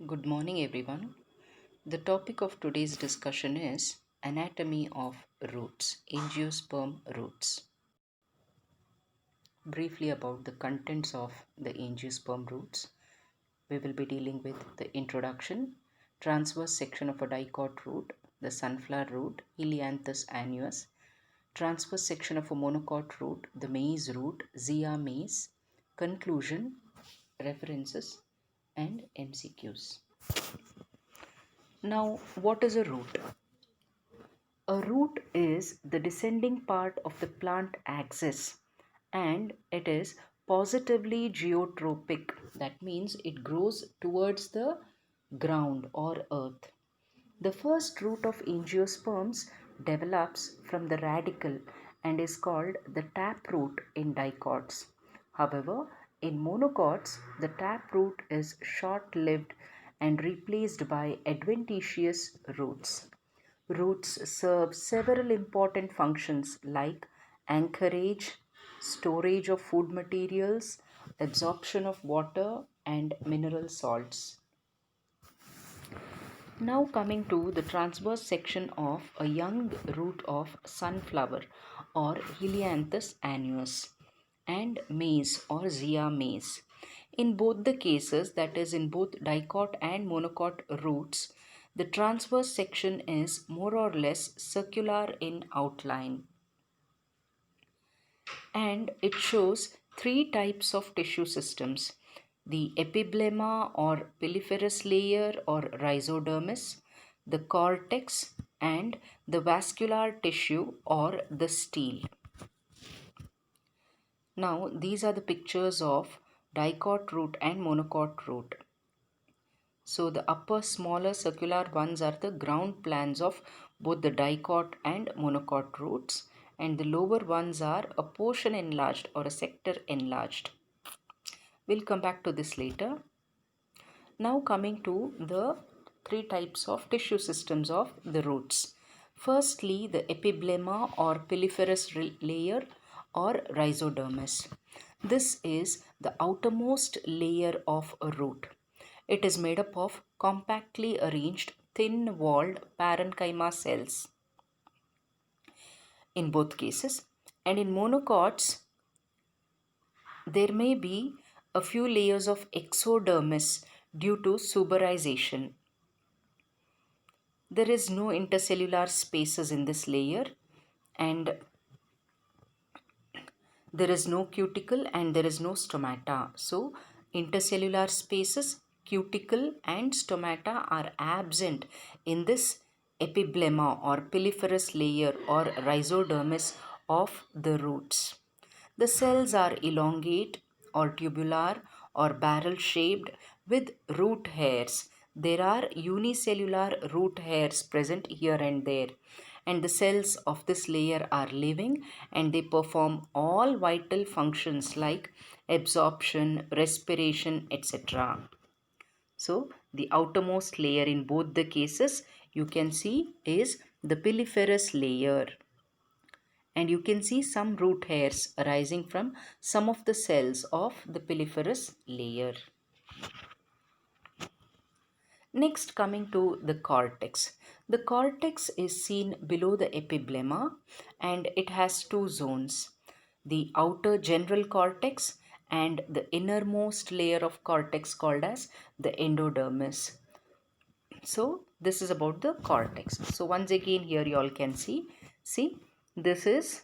Good morning, everyone. The topic of today's discussion is anatomy of roots, angiosperm roots. Briefly about the contents of the angiosperm roots, we will be dealing with the introduction, transverse section of a dicot root, the sunflower root, Helianthus annuus, transverse section of a monocot root, the maize root, Zea mays, conclusion, references, and MCQs. Now, what is a root? A root is the descending part of the plant axis and it is positively geotropic. That means it grows towards the ground or earth. The first root of angiosperms develops from the radicle and is called the taproot in dicots. However, in monocots, the taproot is short lived and replaced by adventitious roots. Roots serve several important functions like anchorage, storage of food materials, absorption of water, and mineral salts. Now, coming to the transverse section of a young root of sunflower or Helianthus annuus and maize or Zea mays. In both the cases, that is, in both dicot and monocot roots, the transverse section is more or less circular in outline and it shows three types of tissue systems: the epiblema or piliferous layer or rhizodermis, the cortex, and the vascular tissue or the stele. Now, these are the pictures of dicot root and monocot root. So, the upper smaller circular ones are the ground plans of both the dicot and monocot roots, and the lower ones are a portion enlarged or a sector enlarged. We'll come back to this later. Now, coming to the three types of tissue systems of the roots. Firstly, the epiblema or piliferous layer or rhizodermis. This is the outermost layer of a root. It is made up of compactly arranged thin walled parenchyma cells in both cases, and in monocots there may be a few layers of exodermis due to suberization. There is no intercellular spaces in this layer and there is no cuticle and there is no stomata. So intercellular spaces, cuticle and stomata are absent in this epiblema or piliferous layer or rhizodermis of the roots. The cells are elongate or tubular or barrel shaped with root hairs. There are unicellular root hairs present here and there, and the cells of this layer are living and they perform all vital functions like absorption, respiration, etc. So, the outermost layer in both the cases you can see is the piliferous layer, and you can see some root hairs arising from some of the cells of the piliferous layer. Next, coming to the cortex. The cortex is seen below the epiblema and it has two zones: the outer general cortex and the innermost layer of cortex called as the endodermis. So this is about the cortex. So once again here you all can see this is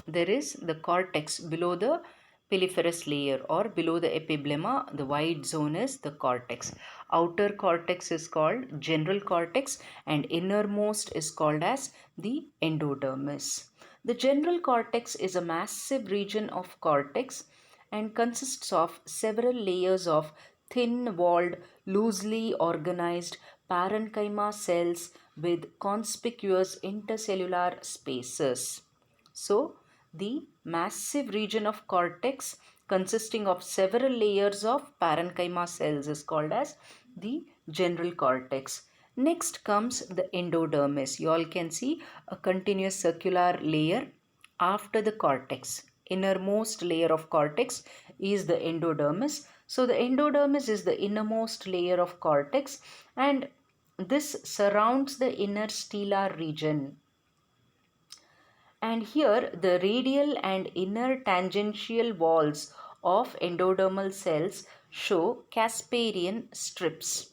there is the cortex below the piliferous layer or below the epiblema. The wide zone is the cortex. Outer cortex is called general cortex and innermost is called as the endodermis. The general cortex is a massive region of cortex and consists of several layers of thin walled, loosely organized parenchyma cells with conspicuous intercellular spaces. So, the massive region of cortex consisting of several layers of parenchyma cells is called as the general cortex. Next comes the endodermis. You all can see a continuous circular layer after the cortex. Innermost layer of cortex is the endodermis. So the endodermis is the innermost layer of cortex, and this surrounds the inner stellar region. And here the radial and inner tangential walls of endodermal cells show Casparian strips.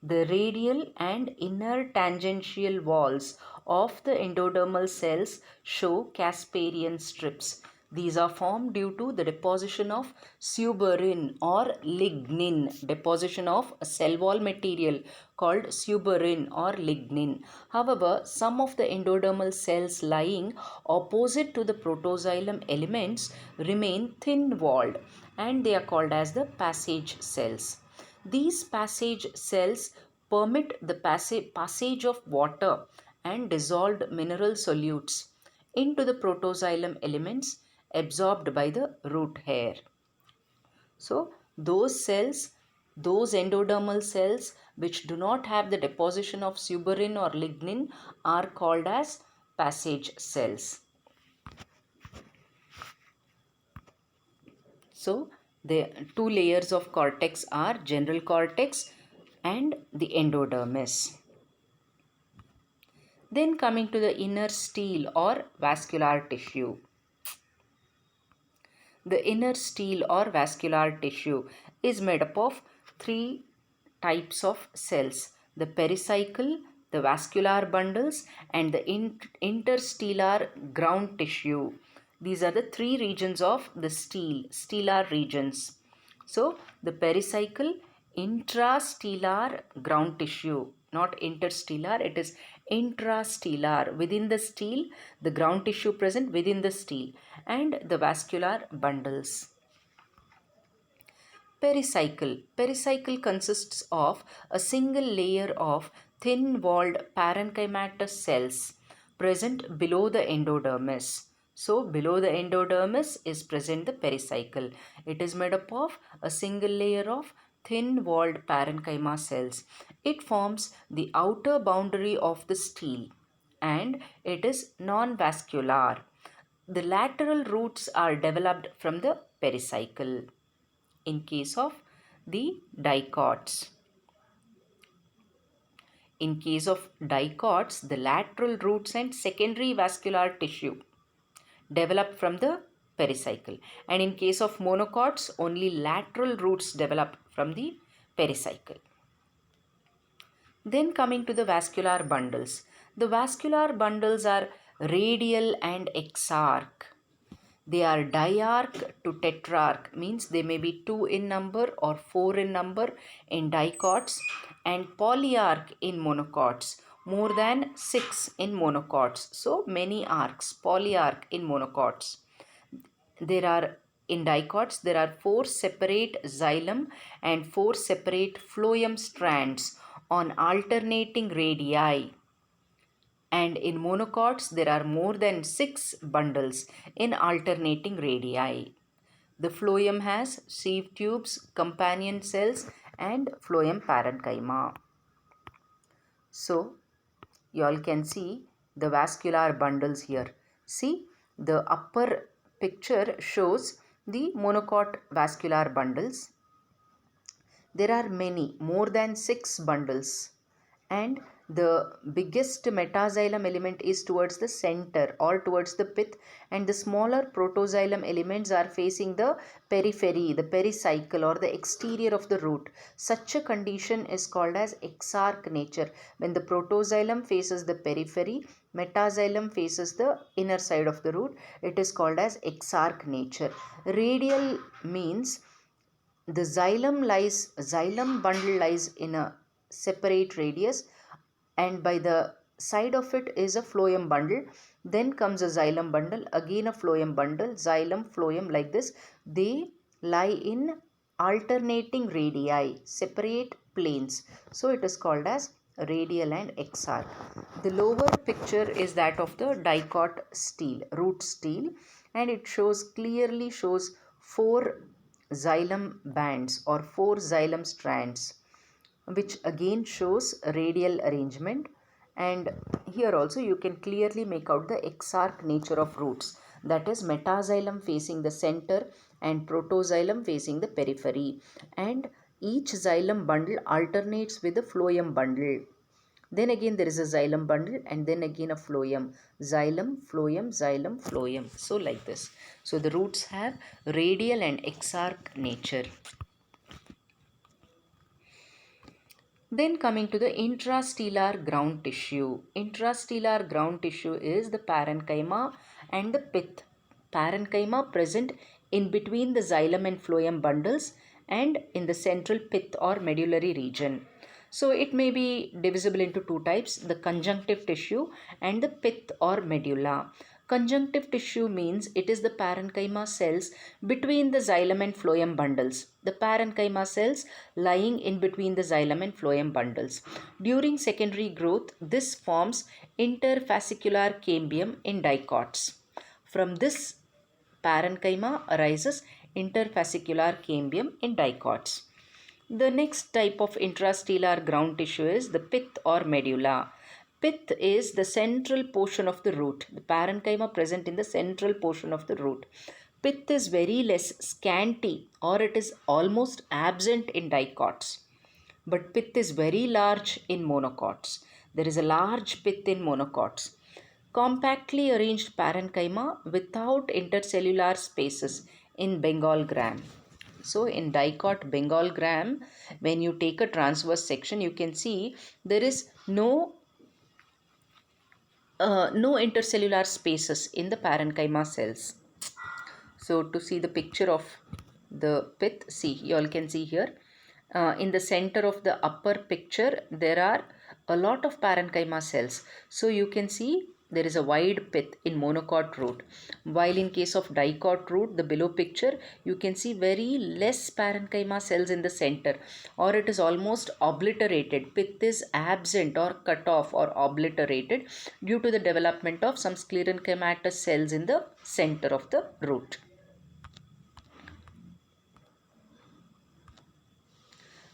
The radial and inner tangential walls of the endodermal cells show Casparian strips. These are formed due to the deposition of suberin or lignin, deposition of a cell wall material called suberin or lignin. However, some of the endodermal cells lying opposite to the protoxylem elements remain thin-walled, and they are called as the passage cells. These passage cells permit the passage of water and dissolved mineral solutes into the protoxylem elements absorbed by the root hair. So, those cells, those endodermal cells which do not have the deposition of suberin or lignin are called as passage cells. So, the two layers of cortex are general cortex and the endodermis. Then coming to the inner stele or vascular tissue. The inner stele or vascular tissue is made up of three types of cells: the pericycle, the vascular bundles, and the interstellar ground tissue. These are the three regions of the stellar regions. So, the pericycle, intrastellar ground tissue, not interstellar, it is intrastellar, within the stele, the ground tissue present within the stele, and the vascular bundles. Pericycle. Pericycle consists of a single layer of thin-walled parenchymatous cells present below the endodermis. So, below the endodermis is present the pericycle. It is made up of a single layer of thin-walled parenchyma cells. It forms the outer boundary of the stele and it is non-vascular. The lateral roots are developed from the pericycle in case of the dicots. In case of dicots, the lateral roots and secondary vascular tissue develop from the pericycle. And in case of monocots, only lateral roots develop from the pericycle. Then coming to the vascular bundles. The vascular bundles are radial and exarch. They are diarch to tetrarch, means they may be 2 in number or 4 in number in dicots, and polyarch in monocots, more than 6 in monocots. So many arcs, polyarch in monocots. There are in dicots there are 4 separate xylem and 4 separate phloem strands on alternating radii, and in monocots there are more than 6 bundles in alternating radii. The phloem has sieve tubes, companion cells, and phloem parenchyma. So, you all can see the vascular bundles here. See, the upper picture shows the monocot vascular bundles. There are many, more than 6 bundles, and the biggest metaxylem element is towards the center or towards the pith, and the smaller protoxylem elements are facing the periphery, the pericycle or the exterior of the root. Such a condition is called as exarch nature. When the protoxylem faces the periphery, metaxylem faces the inner side of the root, it is called as exarch nature. Radial means the xylem bundle lies in a separate radius, and by the side of it is a phloem bundle. Then comes a xylem bundle, again a phloem bundle, xylem, phloem, like this. They lie in alternating radii, separate planes. So it is called as radial and exarch. The lower picture is that of the dicot stele, root stele, and it clearly shows 4 xylem bands or 4 xylem strands, which again shows radial arrangement. And here also you can clearly make out the exarch nature of roots. that is metaxylem facing the center and protoxylem facing the periphery, and each xylem bundle alternates with the phloem bundle. Then again there is a xylem bundle and then again a phloem. Xylem, phloem, xylem, phloem. So like this. So the roots have radial and exarch nature. Then coming to the intrastellar ground tissue. Intrastellar ground tissue is the parenchyma and the pith. Parenchyma present in between the xylem and phloem bundles and in the central pith or medullary region. So it may be divisible into two types, the conjunctive tissue and the pith or medulla. Conjunctive tissue means it is the parenchyma cells between the xylem and phloem bundles. The parenchyma cells lying in between the xylem and phloem bundles. During secondary growth, this forms interfascicular cambium in dicots. From this parenchyma arises interfascicular cambium in dicots. The next type of intrastellar ground tissue is the pith or medulla. Pith is the central portion of the root, the parenchyma present in the central portion of the root. Pith is very less scanty or it is almost absent in dicots. But pith is very large in monocots. There is a large pith in monocots. Compactly arranged parenchyma without intercellular spaces in Bengal gram. So in dicot Bengal gram, when you take a transverse section, you can see there is no intercellular spaces in the parenchyma cells. So to see the picture of the pith, see, you all can see here. In the center of the upper picture, there are a lot of parenchyma cells. So you can see there is a wide pith in monocot root. While in case of dicot root, the below picture, you can see very less parenchyma cells in the center, or it is almost obliterated. Pith is absent or cut off or obliterated due to the development of some sclerenchymatous cells in the center of the root.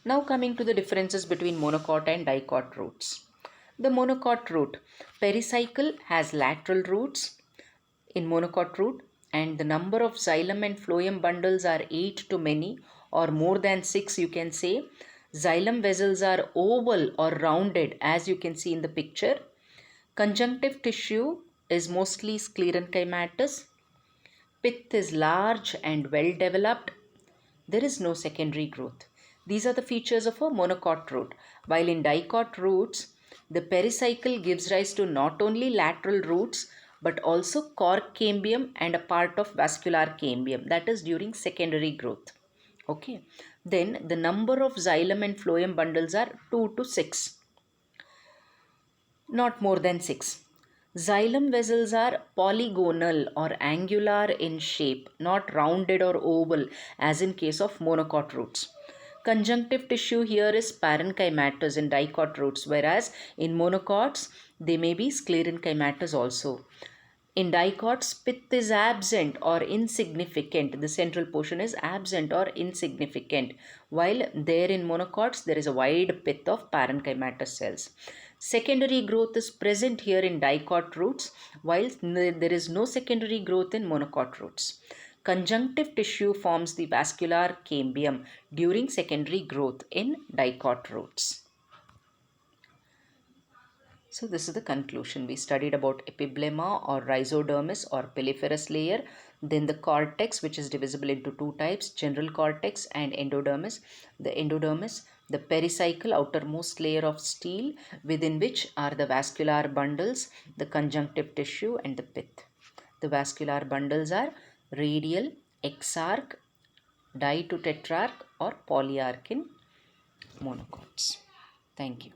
Now coming to the differences between monocot and dicot roots. The monocot root, pericycle has lateral roots in monocot root, and the number of xylem and phloem bundles are 8 to many or more than 6, you can say. Xylem vessels are oval or rounded as you can see in the picture. Conjunctive tissue is mostly sclerenchymatous. Pith is large and well developed. There is no secondary growth. These are the features of a monocot root. While in dicot roots, the pericycle gives rise to not only lateral roots but also cork cambium and a part of vascular cambium, that is during secondary growth. Okay. Then the number of xylem and phloem bundles are 2 to 6, not more than 6. Xylem vessels are polygonal or angular in shape, not rounded or oval as in case of monocot roots. Conjunctive tissue here is parenchymatous in dicot roots, whereas in monocots they may be sclerenchymatous also. In dicots, pith is absent or insignificant. The central portion is absent or insignificant. While there in monocots, there is a wide pith of parenchymatous cells. Secondary growth is present here in dicot roots, while there is no secondary growth in monocot roots. Conjunctive tissue forms the vascular cambium during secondary growth in dicot roots. So this is the conclusion. We studied about epiblema or rhizodermis or piliferous layer, then the cortex, which is divisible into two types, general cortex and endodermis. The endodermis, the pericycle, outermost layer of steel within which are the vascular bundles, the conjunctive tissue and the pith. The vascular bundles are radial, exarch, di to tetrarch or polyarch in monocots. Thank you.